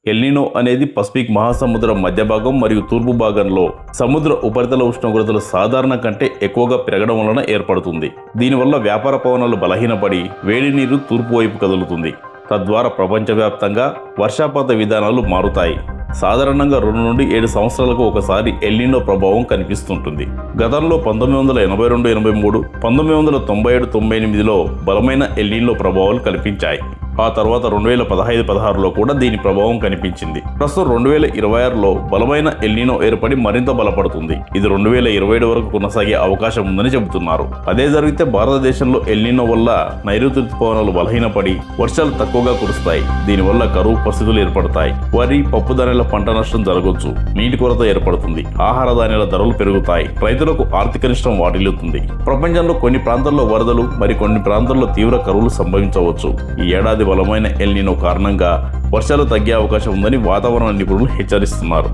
El Niño అనేది Pacific మహాసముద్రం మధ్య భాగం మరియు తూర్పు భాగంలో సముద్ర ఉపరితల ఉష్ణోగ్రతలు సాధారణ కంటే ఎక్కువగా పెరగడం వలన ఏర్పడుతుంది. దీనివల్ల వ్యాపార పవనాలు బలహీనపడి వేడి నీరు తూర్పు వైపు కదులుతుంది. తద్వారా ప్రపంచవ్యాప్తంగా వర్షపాత విధానాలు మారుతాయి. సాధారణంగా 2 నుండి 7 సంవత్సరాలకు ఒకసారి ఎల్నినో ప్రభావం కనిపిస్తుంటుంది. గతంలో 1982-83, 1997-98లో బలమైన ఎల్నినో ప్రభావాలు కనిపించాయి. ఆ తర్వాత 2015-16లో కూడా దీని ప్రభావం కనిపించింది. ప్రస్తుతం 2026లో బలమైన ఎల్నినో ఏర్పడి మరింత బలపడుతుంది. ఇది 2027 వరకు కొనసాగే అవకాశం ఉందని చెబుతున్నారు. అదే జరిగితే భారతదేశంలో ఎల్నినో వల్ల నైరుతి ఋతుపవనాలు బలహీనపడి వర్షాలు తక్కువగా కురుస్తాయి. దీనివల్ల కరువు పరిస్థితులు ఏర్పడతాయి. వరి, పప్పు ధాన్యాల పంట నష్టం జరగవచ్చు. నీటి కొరత ఏర్పడుతుంది. ఆహార ధాన్యాల ధరలు పెరుగుతాయి. రైతులకు ఆర్థిక నష్టం వాటిల్లుతుంది. ప్రపంచంలో కొన్ని ప్రాంతాల్లో వరదలు, మరి కొన్ని ప్రాంతాల్లో తీవ్ర కరువులు సంభవించవచ్చు. ఈ ఏడాది బలమైన ఎల్నినో కారణంగా వర్షాలు తగ్గే అవకాశం ఉందని వాతావరణ నిపుణులు హెచ్చరిస్తున్నారు.